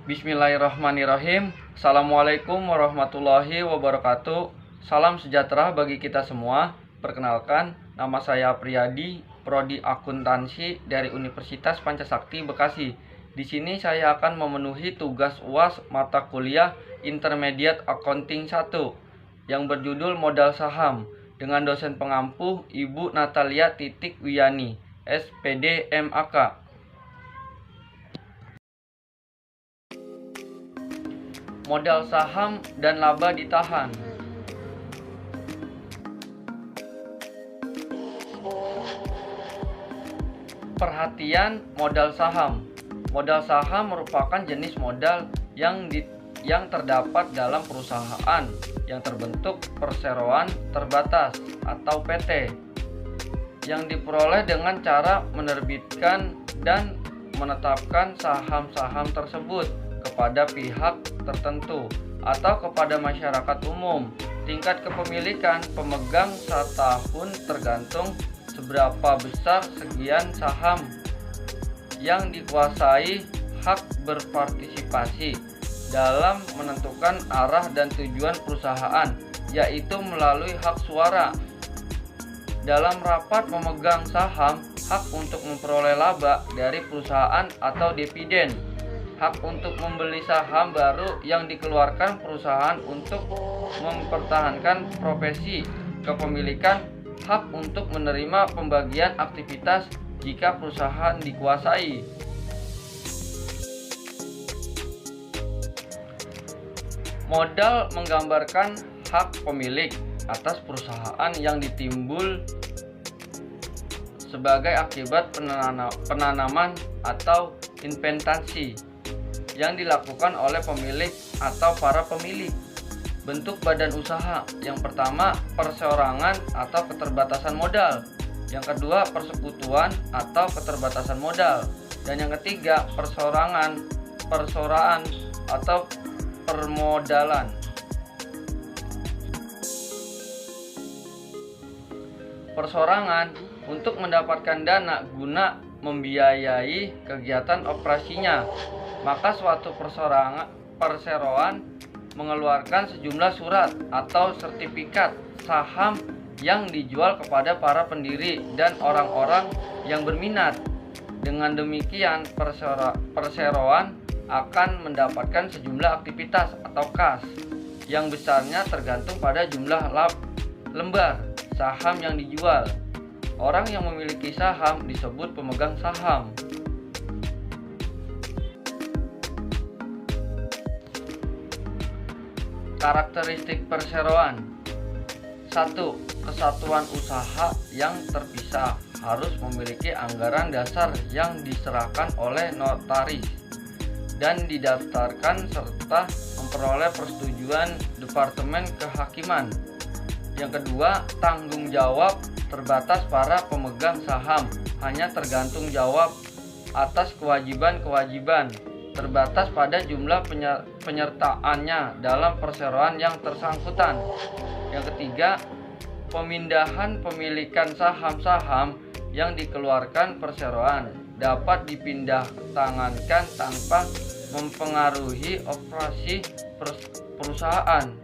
Bismillahirrahmanirrahim. Assalamualaikum warahmatullahi wabarakatuh. Salam sejahtera bagi kita semua. Perkenalkan, nama saya Priyadi, Prodi Akuntansi dari Universitas Pancasakti Bekasi. Di sini saya akan memenuhi tugas UAS mata kuliah Intermediate Accounting 1 yang berjudul Modal Saham dengan dosen pengampu Ibu Natalia Wiyani, SPD MAK. Modal saham dan laba ditahan. Perhatian modal saham. Modal saham merupakan jenis modal yang terdapat dalam perusahaan yang terbentuk perseroan terbatas atau PT, yang diperoleh dengan cara menerbitkan dan menetapkan saham-saham tersebut kepada pihak tertentu atau kepada masyarakat umum. Tingkat kepemilikan pemegang setahun tergantung seberapa besar sekian saham yang dikuasai, hak berpartisipasi dalam menentukan arah dan tujuan perusahaan, yaitu melalui hak suara. Dalam rapat memegang saham, hak untuk memperoleh laba dari perusahaan atau dividen, hak untuk membeli saham baru yang dikeluarkan perusahaan untuk mempertahankan profesi kepemilikan, hak untuk menerima pembagian aktivitas jika perusahaan dikuasai. Modal menggambarkan hak pemilik atas perusahaan yang ditimbul sebagai akibat penanaman atau investasi yang dilakukan oleh pemilik atau para pemilik. Bentuk badan usaha: yang pertama perseorangan atau keterbatasan modal, yang kedua persekutuan atau keterbatasan modal, dan yang ketiga perseorangan atau permodalan. Perseorangan untuk mendapatkan dana guna membiayai kegiatan operasinya, maka suatu perseroan mengeluarkan sejumlah surat atau sertifikat saham yang dijual kepada para pendiri dan orang-orang yang berminat. Dengan demikian, perseroan akan mendapatkan sejumlah aktivitas atau kas yang besarnya tergantung pada jumlah lembar saham yang dijual. Orang yang memiliki saham disebut pemegang saham. Karakteristik perseroan: 1. Kesatuan usaha yang terpisah harus memiliki anggaran dasar yang diserahkan oleh notaris dan didaftarkan serta memperoleh persetujuan Departemen Kehakiman. Yang kedua, tanggung jawab terbatas para pemegang saham hanya tergantung jawab atas kewajiban-kewajiban terbatas pada jumlah penyertaannya dalam perseroan yang tersangkutan. Yang ketiga, pemindahan pemilikan saham-saham yang dikeluarkan perseroan dapat dipindah tangankan tanpa mempengaruhi operasi perusahaan.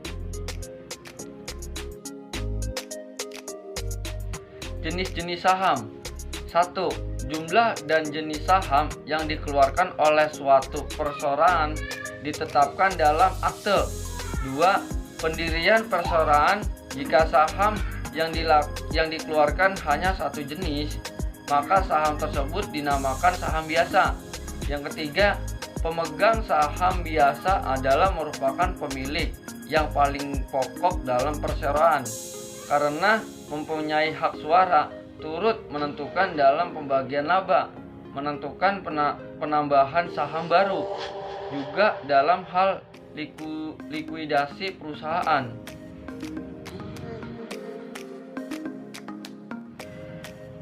Jenis-jenis saham: 1. Jumlah dan jenis saham yang dikeluarkan oleh suatu perseroan ditetapkan dalam akte. 2. Pendirian perseroan: jika saham yang dikeluarkan hanya satu jenis, maka saham tersebut dinamakan saham biasa. Yang ketiga, pemegang saham biasa adalah merupakan pemilik yang paling pokok dalam perseroan karena mempunyai hak suara, turut menentukan dalam pembagian laba, menentukan penambahan saham baru, juga dalam hal likuidasi perusahaan.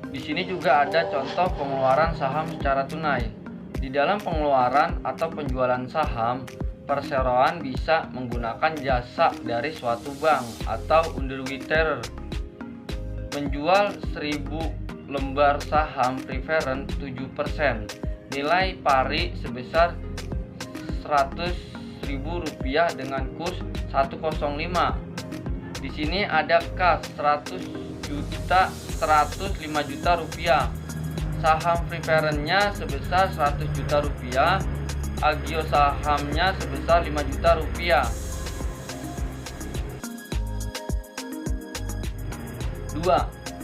Di sini juga ada contoh pengeluaran saham secara tunai. Di dalam pengeluaran atau penjualan saham, perseroan bisa menggunakan jasa dari suatu bank atau underwriter menjual 1000 lembar saham preferred 7%, nilai pari sebesar Rp100.000 dengan kurs 105. Di sini ada kas 105 juta rupiah. Saham preferennya sebesar 100 juta rupiah. Agio sahamnya sebesar 5 juta rupiah. 2.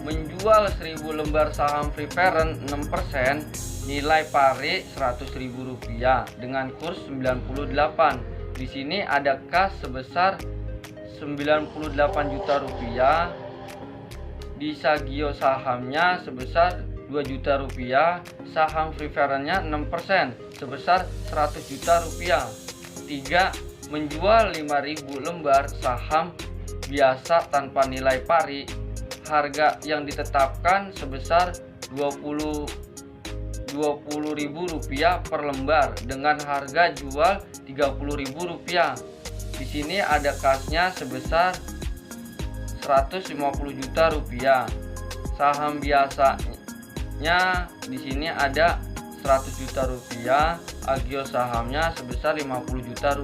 Menjual 1000 lembar saham preference 6%, nilai pari Rp100.000 dengan kurs 98. Di sini ada kas sebesar 98 juta rupiah. Di Sagio sahamnya sebesar 2 juta rupiah. Saham preferennya 6% sebesar 100 juta rupiah. 3. Menjual 5.000 lembar saham biasa tanpa nilai pari. Harga yang ditetapkan sebesar Rp20.000 per lembar dengan harga jual Rp30.000. Di sini ada kasnya sebesar Rp150 juta. Saham biasanya di sini ada Rp100 juta. Agio sahamnya sebesar Rp50 juta.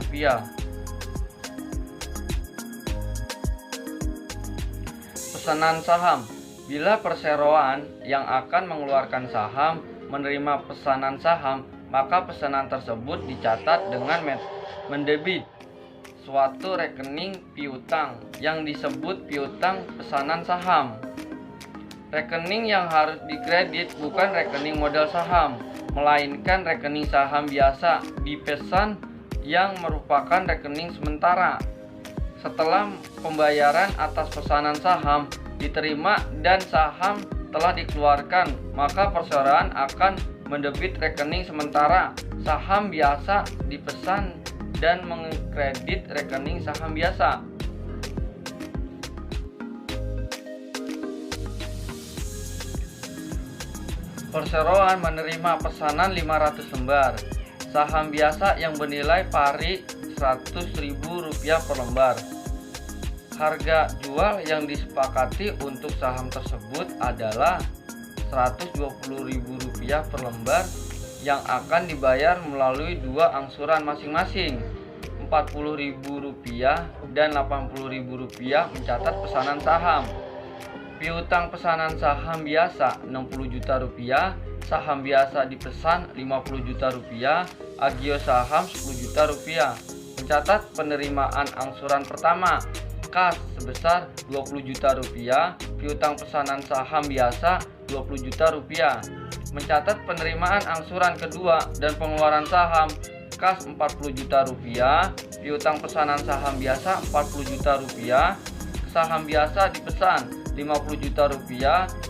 Pesanan saham. Bila perseroan yang akan mengeluarkan saham menerima pesanan saham, maka pesanan tersebut dicatat dengan mendebit suatu rekening piutang yang disebut piutang pesanan saham. Rekening yang harus dikredit bukan rekening modal saham, melainkan rekening saham biasa dipesan yang merupakan rekening sementara. Setelah pembayaran atas pesanan saham diterima dan saham telah dikeluarkan, maka perseroan akan mendebit rekening sementara saham biasa dipesan dan mengkredit rekening saham biasa. Perseroan menerima pesanan 500 lembar saham biasa yang bernilai pari Rp100.000 per lembar. Harga jual yang disepakati untuk saham tersebut adalah Rp120.000 per lembar yang akan dibayar melalui dua angsuran masing-masing, Rp40.000 dan Rp80.000 mencatat pesanan saham. Piutang pesanan saham biasa Rp60 juta, saham biasa dipesan Rp50 juta, agio saham Rp10 juta. Mencatat penerimaan angsuran pertama, kas sebesar Rp20 juta, piutang pesanan saham biasa Rp20 juta. Mencatat penerimaan angsuran kedua dan pengeluaran saham, kas Rp40 juta, piutang pesanan saham biasa Rp40 juta, saham biasa dipesan Rp50 juta,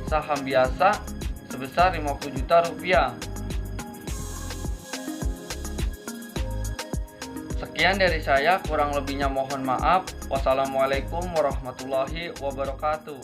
saham biasa sebesar Rp50 juta. Sekian dari saya, kurang lebihnya mohon maaf. Wassalamualaikum warahmatullahi wabarakatuh.